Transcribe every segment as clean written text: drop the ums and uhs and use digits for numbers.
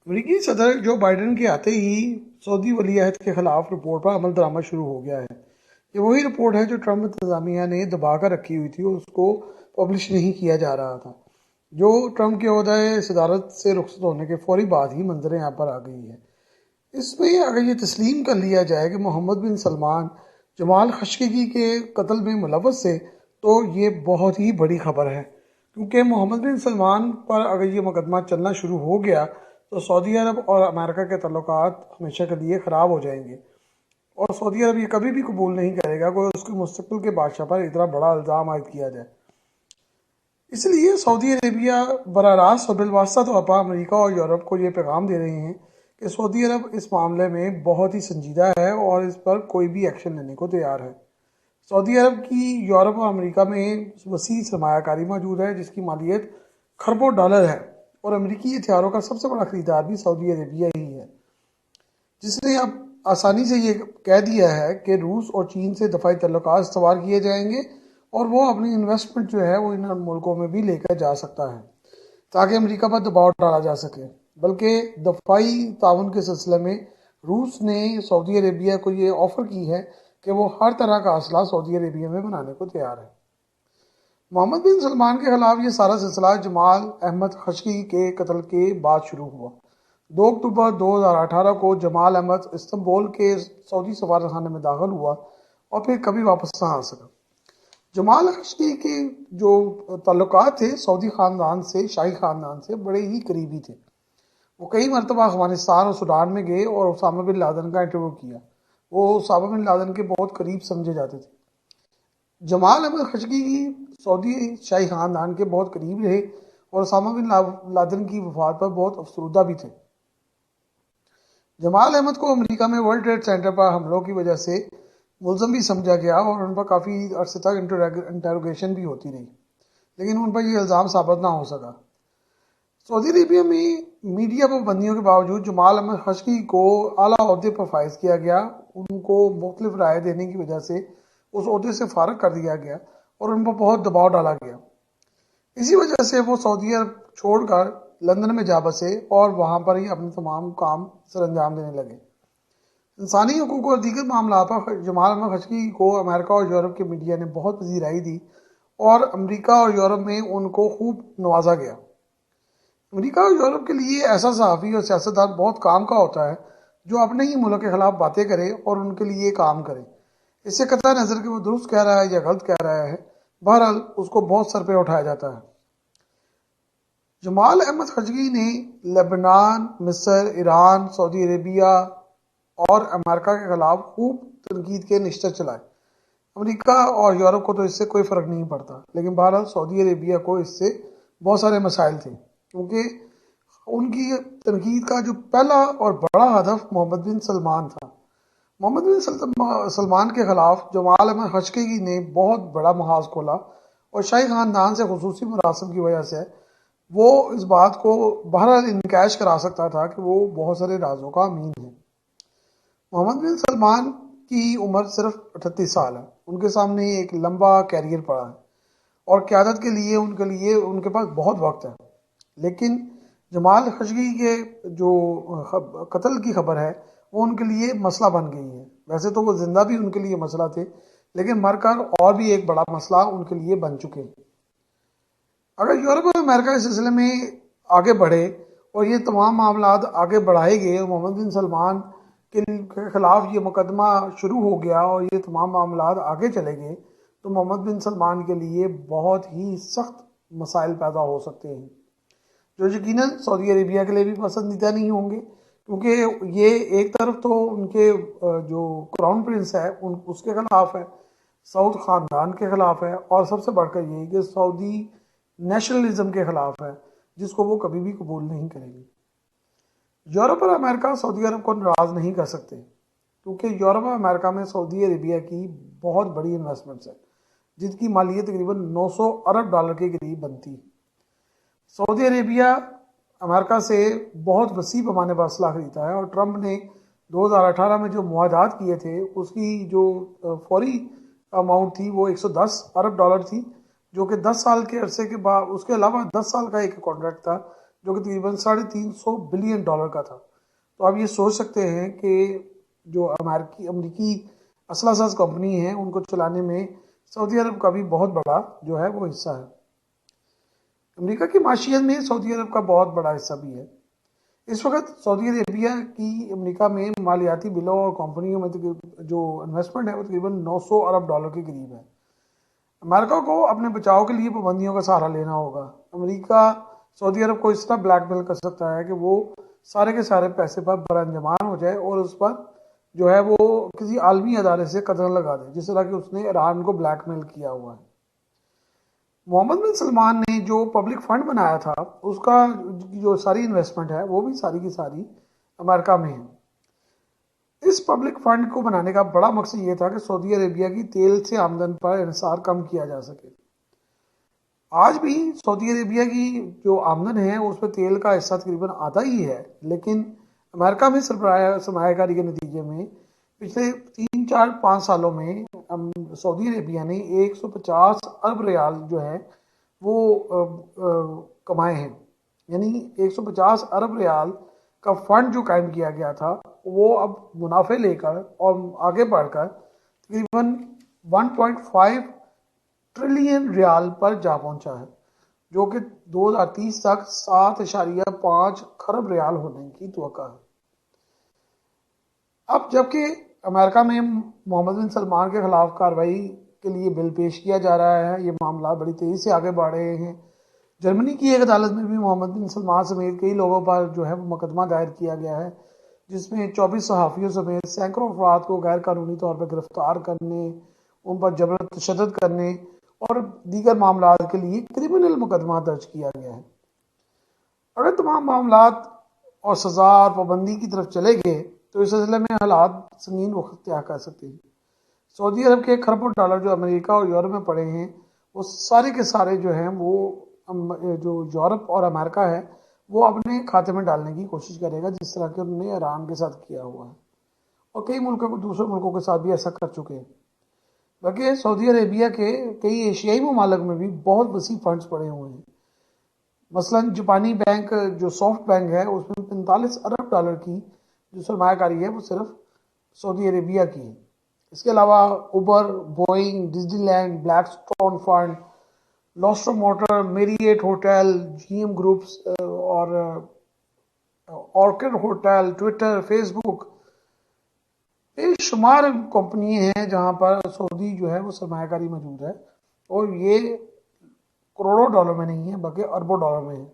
امریکی صدر Joe Biden کے آتے ہی سعودی ولی عہد کے خلاف رپورٹ پر عمل درآمد شروع ہو گیا ہے۔ یہ وہی رپورٹ ہے جو ٹرمپ انتظامیہ نے دبا کر رکھی ہوئی تھی اور اس کو پبلش نہیں کیا جا رہا تھا، جو ٹرمپ کے عہدہ صدارت سے رخصت ہونے کے فوری بعد ہی منظر عام پر آ گئی ہے۔ اس میں اگر یہ تسلیم کر لیا جائے کہ محمد بن سلمان جمال خشقگی کے قتل میں ملوث تھے تو یہ بہت ہی بڑی خبر ہے، کیونکہ محمد بن سلمان پر اگر یہ مقدمہ چلنا شروع ہو گیا تو سعودی عرب اور امریکہ کے تعلقات ہمیشہ کے لیے خراب ہو جائیں گے، اور سعودی عرب یہ کبھی بھی قبول نہیں کرے گا کہ اس کے مستقبل کے بادشاہ پر اتنا بڑا الزام عائد کیا جائے۔ اس لیے سعودی عربیہ براہ راست اور بالواسطہ طور پر امریکہ اور یورپ کو یہ پیغام دے رہے ہیں کہ سعودی عرب اس معاملے میں بہت ہی سنجیدہ ہے اور اس پر کوئی بھی ایکشن لینے کو تیار ہے۔ سعودی عرب کی یورپ اور امریکہ میں وسیع سرمایہ کاری موجود ہے جس کی مالیت کھربوں ڈالر ہے، اور امریکی ہتھیاروں کا سب سے بڑا خریدار بھی سعودی عربیہ ہی ہے، جس نے اب آسانی سے یہ کہہ دیا ہے کہ روس اور چین سے دفاعی تعلقات استوار کیے جائیں گے اور وہ اپنی انویسٹمنٹ جو ہے وہ ان ملکوں میں بھی لے کر جا سکتا ہے تاکہ امریکہ پر دباؤ ڈالا جا سکے۔ بلکہ دفاعی تعاون کے سلسلے میں روس نے سعودی عربیہ کو یہ آفر کی ہے کہ وہ ہر طرح کا اسلحہ سعودی عربیہ میں بنانے کو تیار ہے۔ محمد بن سلمان کے خلاف یہ سارا سلسلہ جمال احمد خشقگی کے قتل کے بعد شروع ہوا۔ 2 اکتوبر 2018 کو جمال احمد استنبول کے سعودی سفارت خانے میں داخل ہوا اور پھر کبھی واپس نہ آ سکا۔ جمال خشقگی کے جو تعلقات تھے سعودی خاندان سے، شاہی خاندان سے بڑے ہی قریبی تھے۔ وہ کئی مرتبہ افغانستان اور سوڈان میں گئے اور اسامہ بن لادن کا انٹرویو کیا۔ وہ اسامہ بن لادن کے بہت قریب سمجھے جاتے تھے۔ جمال احمد خشقگی سعودی شاہی خاندان کے بہت قریب رہے اور اسامہ بن لادن کی وفات پر بہت افسردہ بھی تھے۔ جمال احمد کو امریکہ میں ورلڈ ٹریڈ سینٹر پر حملوں کی وجہ سے ملزم بھی سمجھا گیا اور ان پر کافی عرصے تک انٹروگیشن بھی ہوتی رہی، لیکن ان پر یہ الزام ثابت نہ ہو سکا۔ سعودی عربیہ میں میڈیا پابندیوں کے باوجود جمال احمد خشقگی کو اعلیٰ عہدے پر فائز کیا گیا۔ ان کو مختلف رائے دینے کی وجہ سے اس عہدے سے فارغ کر دیا گیا اور ان پر بہت دباؤ ڈالا گیا۔ اسی وجہ سے وہ سعودی عرب چھوڑ کر لندن میں جا بسے اور وہاں پر ہی اپنے تمام کام سر انجام دینے لگے۔ انسانی حقوق اور دیگر معاملات پر جمال احمد خشقگی کو امریکہ اور یورپ کے میڈیا نے بہت پذیرائی دی اور امریکہ اور یورپ میں ان کو خوب نوازا گیا۔ امریکہ اور یورپ کے لیے ایسا صحافی اور سیاستدان بہت کام کا ہوتا ہے جو اپنے ہی ملک کے خلاف باتیں کرے اور ان کے لیے کام کرے۔ اس سے قطع نظر کہ وہ درست کہہ رہا ہے یا غلط کہہ رہا ہے، بہرحال اس کو بہت سر پہ اٹھایا جاتا ہے۔ جمال احمد خشقگی نے لبنان، مصر، ایران، سعودی عربیہ اور امریکہ کے خلاف خوب تنقید کے نشتر چلائے۔ امریکہ اور یورپ کو تو اس سے کوئی فرق نہیں پڑتا، لیکن بہرحال سعودی عربیہ کو اس سے بہت سارے مسائل تھے، کیونکہ ان کی تنقید کا جو پہلا اور بڑا ہدف محمد بن سلمان تھا۔ محمد بن سلمان کے خلاف جمال احمد خشقگی نے بہت بڑا محاذ کھولا اور شاہی خاندان سے خصوصی مراسم کی وجہ سے وہ اس بات کو بہرحال انکیش کرا سکتا تھا کہ وہ بہت سارے رازوں کا امین ہے۔ محمد بن سلمان کی عمر صرف 38 سال ہے۔ ان کے سامنے ایک لمبا کیریئر پڑا ہے اور قیادت کے لیے ان کے پاس بہت وقت ہے، لیکن جمال خشقگی کے جو قتل کی خبر ہے وہ ان کے لیے مسئلہ بن گئی ہے۔ ویسے تو وہ زندہ بھی ان کے لیے مسئلہ تھے، لیکن مر کر اور بھی ایک بڑا مسئلہ ان کے لیے بن چکے ہیں۔ اگر یورپ اور امریکہ اس سلسلے میں آگے بڑھے اور یہ تمام معاملات آگے بڑھائے گئے، محمد بن سلمان کے خلاف یہ مقدمہ شروع ہو گیا اور یہ تمام معاملات آگے چلے گئے، تو محمد بن سلمان کے لیے بہت ہی سخت مسائل پیدا ہو سکتے ہیں، جو یقیناً سعودی عربیہ کے لیے بھی پسندیدہ نہیں ہوں گے، کیونکہ یہ ایک طرف تو ان کے جو کراؤن پرنس ہے اس کے خلاف ہے، سعود خاندان کے خلاف ہے، اور سب سے بڑھ کر یہ کہ سعودی نیشنلزم کے خلاف ہے، جس کو وہ کبھی بھی قبول نہیں کریں گے۔ یورپ اور امریکہ سعودی عرب کو ناراض نہیں کر سکتے، کیونکہ یورپ اور امریکہ میں سعودی عربیہ کی بہت بڑی انویسٹمنٹس ہیں، جن کی مالیت تقریباً 900 ارب ڈالر کے قریب بنتی ہے۔ سعودی عربیہ امریکہ سے بہت وسیع پیمانے پر اسلحہ خریدتا ہے، اور ٹرمپ نے 2018 میں جو معاہدات کیے تھے اس کی جو فوری اماؤنٹ تھی وہ 110 ارب ڈالر تھی، جو کہ 10 سال کے عرصے کے بعد، اس کے علاوہ 10 سال کا ایک کانٹریکٹ تھا جو کہ تقریباً $350 بلین کا تھا۔ تو آپ یہ سوچ سکتے ہیں کہ جو امریکی اسلحہ ساز کمپنی ہیں ان کو چلانے میں سعودی عرب کا بھی بہت بڑا جو ہے وہ حصہ ہے۔ امریکہ کی معیشت میں سعودی عرب کا بہت بڑا حصہ بھی ہے۔ اس وقت سعودی عربیہ کی امریکہ میں مالیاتی بلوں اور کمپنیوں میں جو انویسٹمنٹ ہے وہ تقریباً $900 ارب کے قریب ہے۔ امریکہ کو اپنے بچاؤ کے لیے پابندیوں کا سہارا لینا ہوگا۔ امریکہ سعودی عرب کو اس طرح بلیک میل کر سکتا ہے کہ وہ سارے کے سارے پیسے پر برانجمان ہو جائے اور اس پر جو ہے وہ کسی عالمی ادارے سے قدر لگا دے، جس طرح کہ اس نے ایران کو بلیک میل کیا ہوا ہے۔ محمد بن سلمان نے جو پبلک فنڈ بنایا تھا اس کا جو ساری انویسٹمنٹ ہے وہ بھی ساری کی ساری امریکہ میں ہے۔ اس پبلک فنڈ کو بنانے کا بڑا مقصد یہ تھا کہ سعودی عربیہ کی تیل سے آمدن پر انحصار کم کیا جا سکے۔ آج بھی سعودی عربیہ کی جو آمدن ہے اس پہ تیل کا حصہ تقریباً آدھا ہی ہے، لیکن امریکہ میں سرمایہ کاری کے نتیجے میں پچھلے 3-4-5 سالوں میں سعودی عربیہ نے 150 ارب ریال جو ہے وہ کمائے ہیں، یعنی 150 ارب ریال کا فنڈ جو قائم کیا گیا تھا وہ اب منافع لے کر اور آگے بڑھ کر تقریباً 1.5 ٹریلین ریال پر جا پہنچا ہے، جو کہ 2030 تک 7.5 خرب ریال ہونے کی توقع ہے۔ اب جبکہ امریکہ میں محمد بن سلمان کے خلاف کارروائی کے لیے بل پیش کیا جا رہا ہے، یہ معاملات بڑی تیزی سے آگے بڑھ رہے ہیں۔ جرمنی کی ایک عدالت میں بھی محمد بن سلمان سمیت کئی لوگوں پر جو ہے وہ مقدمہ دائر کیا گیا ہے، جس میں 24 صحافیوں سمیت سینکڑوں افراد کو غیر قانونی طور پر گرفتار کرنے، ان پر جبر تشدد کرنے اور دیگر معاملات کے لیے کرمنل مقدمہ درج کیا گیا ہے۔ اگر تمام معاملات اور سزا اور پابندی کی طرف چلے گئے تو اس سلسلے میں حالات سنگین رخ اختیار کر سکتے ہیں۔ سعودی عرب کے کھربوں ڈالر جو امریکہ اور یورپ میں پڑے ہیں وہ سارے کے سارے جو ہیں وہ جو یورپ اور امریکہ ہے وہ اپنے کھاتے میں ڈالنے کی کوشش کرے گا، جس طرح کہ انہوں نے ایران کے ساتھ کیا ہوا ہے اور کئی دوسرے ملکوں کے ساتھ بھی ایسا کر چکے ہیں۔ بلکہ سعودی عربیہ کے کئی ایشیائی ممالک میں بھی بہت وسیع فنڈز پڑے ہوئے ہیں۔ مثلاً جاپانی بینک جو سافٹ بینک ہے اس میں $45 ارب کی جو سرمایہ کاری ہے وہ صرف سعودی عربیہ کی ہے۔ اس کے علاوہ Uber, Boeing, Disneyland, Blackstone fund, لوسٹر motor, Marriott hotel, G M groups اور orchid hotel, Twitter, Facebook, بے شمار کمپنی ہیں جہاں پر سعودی جو ہے وہ سرمایہ کاری موجود ہے، اور یہ کروڑوں ڈالر میں نہیں ہے بلکہ اربوں ڈالر میں ہے۔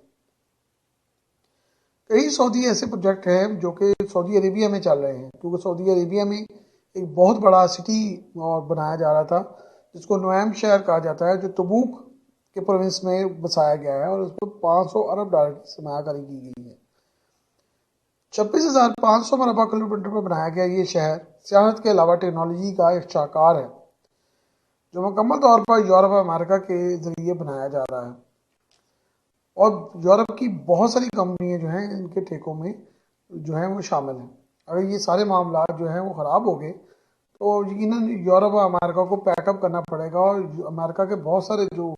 کئی سعودی ایسے پروجیکٹ ہیں جو کہ سعودی عربیہ میں چل رہے ہیں، کیونکہ سعودی عربیہ میں ایک بہت بڑا سٹی بنایا جا رہا تھا جس کو نعیم شہر کہا جاتا ہے، جو تبوک کے پروونس میں بسایا گیا ہے اور اس پر $500 ارب کی سرمایہ کاری کی گئی ہے۔ 26,500 مربع کلومیٹر پر بنایا گیا یہ شہر سیاحت کے علاوہ ٹیکنالوجی کا ایک شاہکار ہے جو مکمل طور پر یورپ اور امریکہ کے ذریعے بنایا جا رہا ہے، اور یورپ کی بہت ساری کمپنیاں جو ہیں ان کے ٹھیکوں میں جو ہیں وہ شامل ہیں۔ اگر یہ سارے معاملات جو ہیں وہ خراب ہو گئے تو یقیناً یورپ اور امریکہ کو پیک اپ کرنا پڑے گا، اور امریکہ کے بہت سارے جو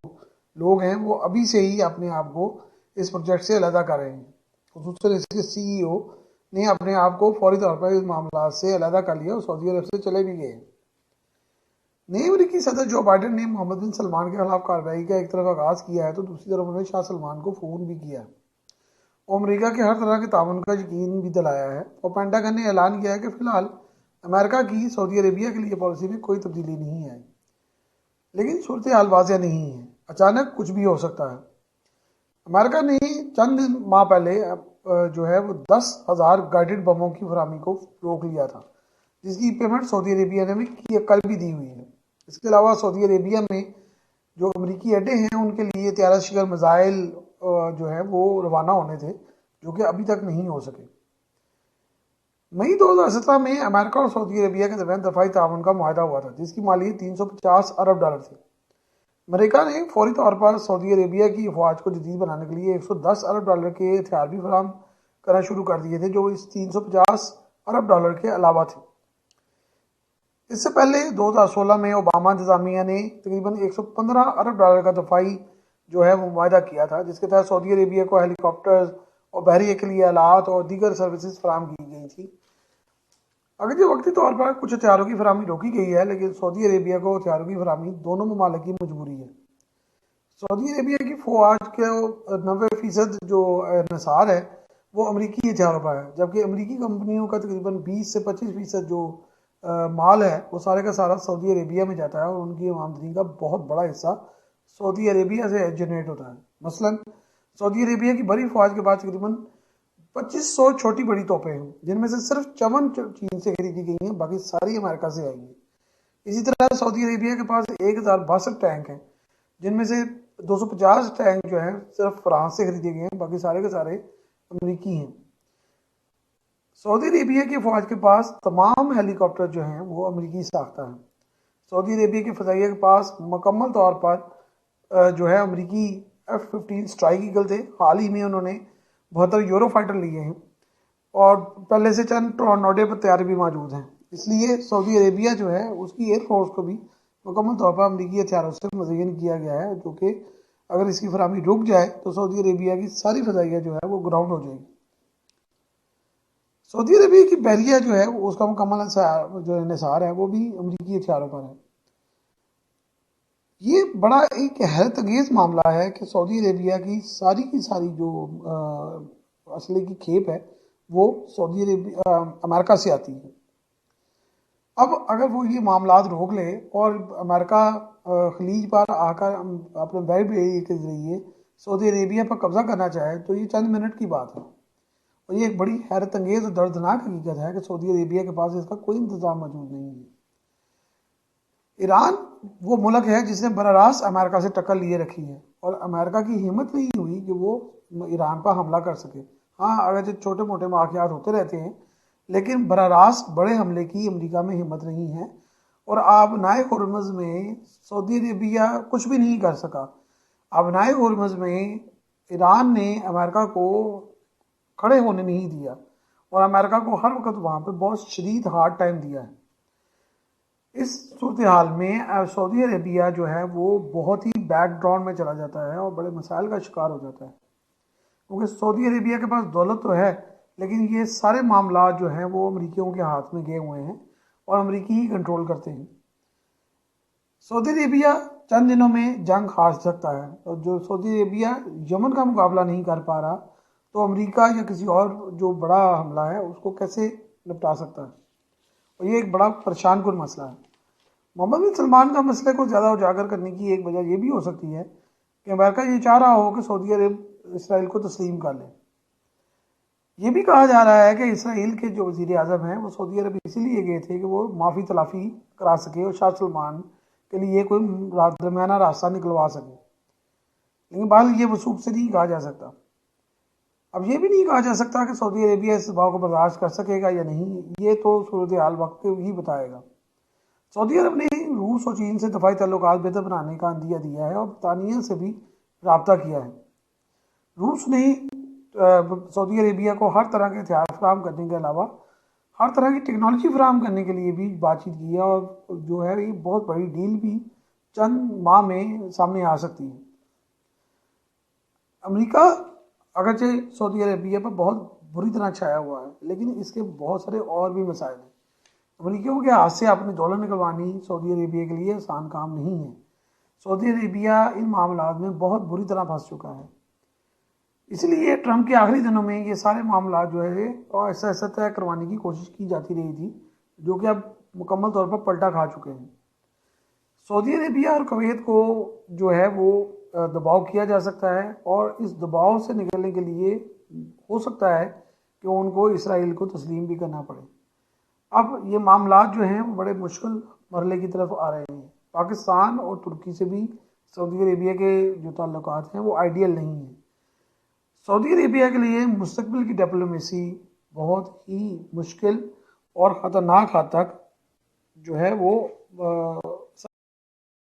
لوگ ہیں وہ ابھی سے ہی اپنے آپ کو اس پروجیکٹ سے علیحدہ کر رہے ہیں۔ خصوصاً اس کے سی ای او نے اپنے آپ کو فوری طور پر اس معاملات سے علیحدہ کر لیا اور سعودی عرب سے چلے بھی گئے۔ نئے امریکی صدر جو بائیڈن نے محمد بن سلمان کے خلاف کارروائی کا ایک طرف آغاز کیا ہے تو دوسری طرف انہوں نے شاہ سلمان کو فون بھی کیا اور امریکہ کے ہر طرح کے تعاون کا یقین بھی دلایا ہے، اور پینٹاگن نے اعلان کیا ہے کہ فی الحال امریکہ کی سعودی عربیہ کے لیے پالیسی میں کوئی تبدیلی نہیں آئی، لیکن صورتحال واضح نہیں ہے، اچانک کچھ بھی ہو سکتا ہے۔ امریکہ نے چند ماہ پہلے جو ہے وہ 10,000 گائیڈڈ بموں کی فراہمی کو روک لیا تھا، جس کی پیمنٹ سعودی عربیہ نے بھی کل بھی دی ہوئی ہے۔ اس کے علاوہ سعودی عربیہ میں جو امریکی اڈے ہیں ان کے لیے طیارہ شکن میزائل جو ہے وہ روانہ ہونے تھے، جو کہ ابھی تک نہیں ہو سکے۔ مئی 2017 میں امریکہ اور سعودی عربیہ کے درمیان دفاعی تعاون کا معاہدہ ہوا تھا جس کی مالیت $350 ارب تھی۔ امریکہ نے فوری طور پر سعودی عربیہ کی افواج کو جدید بنانے کے لیے $110 ارب کے ہتھیار بھی فراہم کرنا شروع کر دیے تھے، جو اس $350 ارب کے علاوہ تھے۔ اس سے پہلے 2016 میں اوباما انتظامیہ نے تقریباً $115 ارب کا دفاعی جو ہے وہ معاہدہ کیا تھا، جس کے تحت سعودی عربیہ کو ہیلی کاپٹرز اور بحریہ کے لیے آلات اور دیگر سروسز فراہم کی گئی تھی۔ اگرچہ وقتی طور پر کچھ ہتھیاروں کی فراہمی روکی گئی ہے، لیکن سعودی عربیہ کو ہتھیاروں کی فراہمی دونوں ممالک کی مجبوری ہے۔ سعودی عربیہ کی فوج کے 90% جو انحصار ہے وہ امریکی ہتھیاروں پر ہے، جبکہ امریکی کمپنیوں کا تقریباً 20 سے 25% جو مال ہے وہ سارے کا سارا سعودی عربیہ میں جاتا ہے، اور ان کی آمدنی کا بہت بڑا حصہ سعودی عربیہ سے جنریٹ ہوتا ہے۔ مثلاً سعودی عربیہ کی بڑی فوج کے پاس تقریباً 2500 چھوٹی بڑی توپیں ہیں، جن میں سے صرف 54 چین سے خریدی گئی ہیں، باقی ساری امریکہ سے آئی ہیں۔ اسی طرح سعودی عربیہ کے پاس 1062 ٹینک ہیں، جن میں سے 250 ٹینک جو ہیں صرف فرانس سے خریدے گئے ہیں، باقی سارے کے سارے امریکی ہیں۔ سعودی عربیہ کی فوج کے پاس تمام ہیلی کاپٹر جو ہیں وہ امریکی ساختہ ہیں۔ سعودی عربیہ کی فضائیہ کے پاس مکمل طور پر جو ہے امریکی F-15 اسٹرائک ایگل تھے۔ حال ہی میں انہوں نے 72 یورو فائٹر لیے ہیں، اور پہلے سے چند ٹورناڈو پر تیاری بھی موجود ہیں۔ اس لیے سعودی عربیہ جو ہے اس کی ایئر فورس کو بھی مکمل طور پر امریکی ہتھیاروں سے مزین کیا گیا ہے، جو کہ اگر اس کی فراہمی رک جائے تو سعودی عربیہ کی ساری فضائیہ جو ہے وہ گراؤنڈ ہو جائے گی۔ سعودی عربیہ کی بحریہ جو ہے اس کا مکمل جو انحصار ہے وہ بھی امریکی ہتھیاروں پر ہے۔ یہ بڑا ایک حیرت انگیز معاملہ ہے کہ سعودی عربیہ کی ساری جو اسلحے کی کھیپ ہے وہ سعودی عربیہ امریکہ سے آتی ہے۔ اب اگر وہ یہ معاملات روک لے اور امریکہ خلیج پر آ کر اپنے بحری بحریے کے ذریعے سعودی عربیہ پر قبضہ کرنا چاہے تو یہ چند منٹ کی بات ہے، اور یہ ایک بڑی حیرت انگیز اور دردناک حقیقت ہے کہ سعودی عربیہ کے پاس اس کا کوئی انتظام موجود نہیں ہے۔ ایران وہ ملک ہے جس نے براہ راست امریکہ سے ٹکر لیے رکھی ہے، اور امریکہ کی ہمت نہیں ہوئی کہ وہ ایران پر حملہ کر سکے۔ ہاں اگرچہ چھوٹے موٹے واقعات ہوتے رہتے ہیں، لیکن براہ راست بڑے حملے کی امریکہ میں ہمت نہیں ہے، اور آبنائے ہرمز میں سعودی عربیہ کچھ بھی نہیں کر سکا۔ آبنائے ہرمز میں ایران نے امریکہ کو کھڑے ہونے نہیں دیا، اور امریکہ کو ہر وقت وہاں پہ بہت شدید ہارڈ ٹائم دیا ہے۔ اس صورتحال میں سعودی عربیہ جو ہے وہ بہت ہی بیک گراؤنڈ میں چلا جاتا ہے اور بڑے مسائل کا شکار ہو جاتا ہے، کیونکہ سعودی عربیہ کے پاس دولت تو ہے، لیکن یہ سارے معاملات جو ہیں وہ امریکیوں کے ہاتھ میں گئے ہوئے ہیں، اور امریکی ہی کنٹرول کرتے ہیں۔ سعودی عربیہ چند دنوں میں جنگ ہار سکتا ہے، اور جو سعودی عربیہ یمن کا مقابلہ نہیں کر پا رہا تو امریکہ یا کسی اور جو بڑا حملہ ہے اس کو کیسے نپٹا سکتا ہے، اور یہ ایک بڑا پریشان کن مسئلہ ہے۔ محمد بن سلمان کا مسئلے کو زیادہ اجاگر کرنے کی ایک وجہ یہ بھی ہو سکتی ہے کہ امریکہ یہ چاہ رہا ہو کہ سعودی عرب اسرائیل کو تسلیم کر لے۔ یہ بھی کہا جا رہا ہے کہ اسرائیل کے جو وزیر اعظم ہیں وہ سعودی عرب اسی لیے گئے تھے کہ وہ معافی تلافی کرا سکے اور شاہ سلمان کے لیے کوئی درمیانہ راستہ نکلوا سکے، لیکن بہرحال یہ وثوق سے نہیں کہا جا سکتا۔ اب یہ بھی نہیں کہا جا سکتا کہ سعودی عربیہ اس دباؤ کو برداشت کر سکے گا یا نہیں، یہ تو صورتحال وقت ہی بتائے گا۔ سعودی عرب نے روس اور چین سے دفاعی تعلقات بہتر بنانے کا عندیہ دیا ہے، اور برطانیہ سے بھی رابطہ کیا ہے۔ روس نے سعودی عربیہ کو ہر طرح کے ہتھیار فراہم کرنے کے علاوہ ہر طرح کی ٹیکنالوجی فراہم کرنے کے لیے بھی بات چیت کی ہے، اور جو ہے یہ بہت بڑی ڈیل بھی چند ماہ میں سامنے آ سکتی ہے۔ امریکہ اگرچہ سعودی عربیہ پر بہت بری طرح چھایا ہوا ہے، لیکن اس کے بہت سارے اور بھی مسائل ہیں۔ امریکیوں کے ہاتھ سے اپنی دولت نکلوانی سعودی عربیہ کے لیے آسان کام نہیں ہے۔ سعودی عربیہ ان معاملات میں بہت بری طرح پھنس چکا ہے، اس لیے ٹرمپ کے آخری دنوں میں یہ سارے معاملات جو ہے ایسا ایسا طے کروانے کی کوشش کی جاتی رہی تھی، جو کہ اب مکمل طور پر پلٹا کھا چکے ہیں۔ سعودی عربیہ اور کویت کو جو ہے وہ دباؤ کیا جا سکتا ہے، اور اس دباؤ سے نکلنے کے لیے ہو سکتا ہے کہ ان کو اسرائیل کو تسلیم بھی کرنا پڑے۔ اب یہ معاملات جو ہیں وہ بڑے مشکل مرحلے کی طرف آ رہے ہیں۔ پاکستان اور ترکی سے بھی سعودی عربیہ کے جو تعلقات ہیں وہ آئیڈیل نہیں ہیں۔ سعودی عربیہ کے لیے مستقبل کی ڈپلومیسی بہت ہی مشکل اور خطرناک حد تک جو ہے وہ